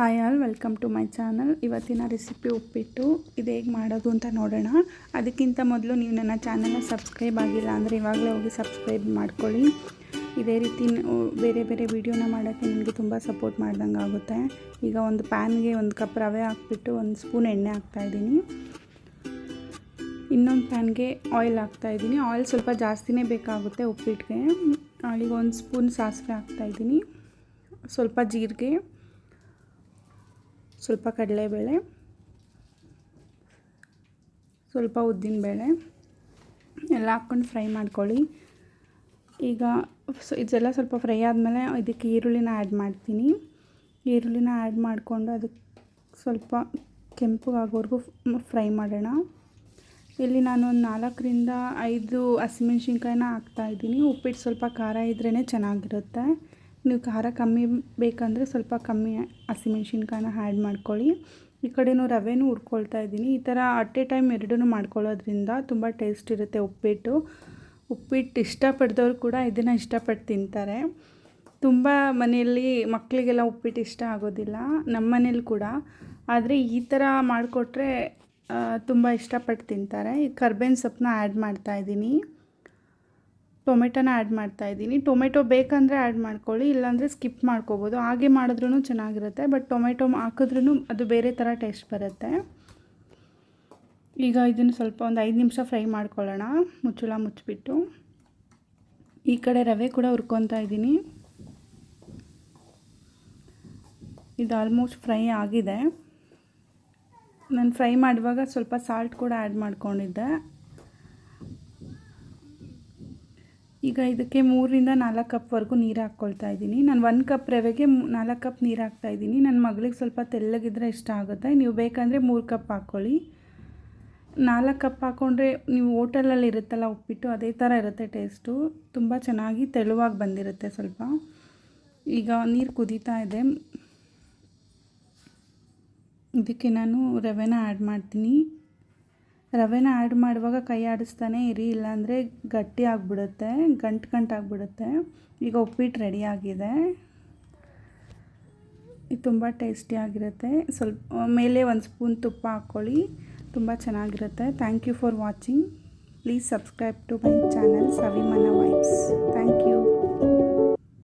Hi all, welcome to my channel. ಇವತ್ತಿನ recipe uppittu. ಇದು ಹೇಗೆ ಮಾಡೋದು ಅಂತ ನೋಡೋಣ. ಅದಕ್ಕಿಂತ ಮೊದಲು ನೀವು ನನ್ನ ಚಾನಲ್ನ ಸಬ್ಸ್ಕ್ರೈಬ್ ಆಗಿಲ್ಲ ಅಂದರೆ ಇವಾಗಲೇ ಹೋಗಿ ಸಬ್ಸ್ಕ್ರೈಬ್ ಮಾಡ್ಕೊಳ್ಳಿ. ಇದೇ ರೀತಿ ಬೇರೆ ಬೇರೆ ವೀಡಿಯೋನ ಮಾಡೋಕ್ಕೆ ನನಗೆ ತುಂಬ ಸಪೋರ್ಟ್ ಮಾಡ್ದಂಗೆ ಆಗುತ್ತೆ. ಈಗ ಒಂದು ಪ್ಯಾನ್ಗೆ 1 ಕಪ್ ರವೆ ಹಾಕ್ಬಿಟ್ಟು 1 ಸ್ಪೂನ್ ಎಣ್ಣೆ ಹಾಕ್ತಾಯಿದ್ದೀನಿ. ಇನ್ನೊಂದು ಪ್ಯಾನ್ಗೆ ಆಯಿಲ್ ಹಾಕ್ತಾಯಿದ್ದೀನಿ. ಆಯಿಲ್ ಸ್ವಲ್ಪ ಜಾಸ್ತಿನೇ ಬೇಕಾಗುತ್ತೆ ಉಪ್ಪಿಟ್ಟಿಗೆ. ಈಗ 1 ಸ್ಪೂನ್ ಸಾಸಿವೆ ಹಾಕ್ತಾಯಿದ್ದೀನಿ, ಸ್ವಲ್ಪ ಜೀರಿಗೆ, ಸ್ವಲ್ಪ ಕಡಲೆಬೇಳೆ, ಸ್ವಲ್ಪ ಉದ್ದಿನಬೇಳೆ ಎಲ್ಲ ಹಾಕ್ಕೊಂಡು ಫ್ರೈ ಮಾಡ್ಕೊಳ್ಳಿ. ಈಗ ಇದೆಲ್ಲ ಸ್ವಲ್ಪ ಫ್ರೈ ಆದಮೇಲೆ ಇದಕ್ಕೆ ಈರುಳ್ಳಿನ ಆ್ಯಡ್ ಮಾಡ್ತೀನಿ. ಈರುಳ್ಳಿನ ಆ್ಯಡ್ ಮಾಡಿಕೊಂಡು ಅದಕ್ಕೆ ಸ್ವಲ್ಪ ಕೆಂಪಗಾಗೋವರೆಗೂ ಫ್ರೈ ಮಾಡೋಣ. ಇಲ್ಲಿ ನಾನು ಒಂದು 4ರಿಂದ 5 ಹಸಿಮೆಣ್ಸಿನ್ಕಾಯಿನ ಹಾಕ್ತಾಯಿದ್ದೀನಿ. ಉಪ್ಪಿಟ್ಟು ಸ್ವಲ್ಪ ಖಾರ ಇದ್ರೇ ಚೆನ್ನಾಗಿರುತ್ತೆ. ನೀವು ಖಾರ ಕಮ್ಮಿ ಬೇಕಂದರೆ ಸ್ವಲ್ಪ ಕಮ್ಮಿ ಹಸಿಮೆಣ್ಸಿನ್ಕಾಯಿನ ಆ್ಯಡ್ ಮಾಡ್ಕೊಳ್ಳಿ. ಈ ಕಡೆನೂ ರವೆನೂ ಹುರ್ಕೊಳ್ತಾ ಇದ್ದೀನಿ. ಈ ಥರ ಅಟ್ ಎ ಟೈಮ್ ಎರಡನ್ನೂ ಮಾಡ್ಕೊಳ್ಳೋದ್ರಿಂದ ತುಂಬ ಟೇಸ್ಟ್ ಇರುತ್ತೆ ಉಪ್ಪಿಟ್ಟು. ಇಷ್ಟಪಡ್ದವ್ರು ಕೂಡ ಇದನ್ನು ಇಷ್ಟಪಟ್ಟು ತಿಂತಾರೆ. ತುಂಬ ಮನೆಯಲ್ಲಿ ಮಕ್ಕಳಿಗೆಲ್ಲ ಉಪ್ಪಿಟ್ಟು ಇಷ್ಟ ಆಗೋದಿಲ್ಲ, ನಮ್ಮ ಮನೇಲಿ ಕೂಡ. ಆದರೆ ಈ ಥರ ಮಾಡಿಕೊಟ್ರೆ ತುಂಬ ಇಷ್ಟಪಟ್ಟು ತಿಂತಾರೆ. ಈ ಕರ್ಬೇವಿನ ಸೊಪ್ಪನ್ನ ಆ್ಯಡ್ ಮಾಡ್ತಾಯಿದ್ದೀನಿ, ಟೊಮೆಟೊನ ಆ್ಯಡ್ ಮಾಡ್ತಾಯಿದ್ದೀನಿ. ಟೊಮೆಟೊ ಬೇಕಂದರೆ ಆ್ಯಡ್ ಮಾಡ್ಕೊಳ್ಳಿ, ಇಲ್ಲಾಂದರೆ ಸ್ಕಿಪ್ ಮಾಡ್ಕೋಬೋದು. ಹಾಗೆ ಮಾಡಿದ್ರೂ ಚೆನ್ನಾಗಿರುತ್ತೆ, ಬಟ್ ಟೊಮೆಟೊ ಹಾಕಿದ್ರೂ ಅದು ಬೇರೆ ಥರ ಟೇಸ್ಟ್ ಬರುತ್ತೆ. ಈಗ ಇದನ್ನು ಸ್ವಲ್ಪ ಒಂದು 5 ನಿಮಿಷ ಫ್ರೈ ಮಾಡ್ಕೊಳ್ಳೋಣ, ಮುಚ್ಚಳ ಮುಚ್ಚಿಬಿಟ್ಟು. ಈ ಕಡೆ ರವೆ ಕೂಡ ಹುರ್ಕೊತಾ ಇದ್ದೀನಿ. ಇದು ಆಲ್ಮೋಸ್ಟ್ ಫ್ರೈ ಆಗಿದೆ. ನಾನು ಫ್ರೈ ಮಾಡುವಾಗ ಸ್ವಲ್ಪ ಸಾಲ್ಟ್ ಕೂಡ ಆ್ಯಡ್ ಮಾಡ್ಕೊಂಡಿದ್ದೆ. ಈಗ ಇದಕ್ಕೆ 3ರಿಂದ 4 ಕಪ್ವರೆಗೂ ನೀರು ಹಾಕ್ಕೊಳ್ತಾ ಇದ್ದೀನಿ. ನಾನು 1 ಕಪ್ ರವೆಗೆ 4 ಕಪ್ ನೀರು ಹಾಕ್ತಾಯಿದ್ದೀನಿ. ನನ್ನ ಮಗಳಿಗೆ ಸ್ವಲ್ಪ ತೆಳ್ಳಗಿದ್ರೆ ಇಷ್ಟ ಆಗುತ್ತೆ. ನೀವು ಬೇಕಂದರೆ 3 ಕಪ್ ಹಾಕ್ಕೊಳ್ಳಿ. 4 ಕಪ್ ಹಾಕ್ಕೊಂಡ್ರೆ ನೀವು ಹೋಟೆಲಲ್ಲಿ ಇರುತ್ತಲ್ಲ ಉಪ್ಪಿಟ್ಟು, ಅದೇ ಥರ ಇರುತ್ತೆ ಟೇಸ್ಟು. ತುಂಬ ಚೆನ್ನಾಗಿ ತೆಳುವಾಗಿ ಬಂದಿರುತ್ತೆ ಸ್ವಲ್ಪ. ಈಗ ನೀರು ಕುದೀತಾ ಇದೆ. ಇದಕ್ಕೆ ನಾನು ರವೆನ ಆ್ಯಡ್ ಮಾಡ್ತೀನಿ. ರವೆನ ಆ್ಯಡ್ ಮಾಡುವಾಗ ಕೈ ಆಡಿಸ್ತಾನೆ ಇರಿ, ಇಲ್ಲಾಂದರೆ ಗಟ್ಟಿ ಆಗಿಬಿಡುತ್ತೆ, ಗಂಟಾಗಿಬಿಡುತ್ತೆ. ಈಗ ಉಪ್ಪಿಟ್ಟು ರೆಡಿಯಾಗಿದೆ. ಇದು ತುಂಬ ಟೇಸ್ಟಿಯಾಗಿರುತ್ತೆ. ಸ್ವಲ್ಪ ಮೇಲೆ 1 ಸ್ಪೂನ್ ತುಪ್ಪ ಹಾಕ್ಕೊಳ್ಳಿ, ತುಂಬ ಚೆನ್ನಾಗಿರುತ್ತೆ. Thank you for watching. Please subscribe to my channel Savimana vibes. Thank you.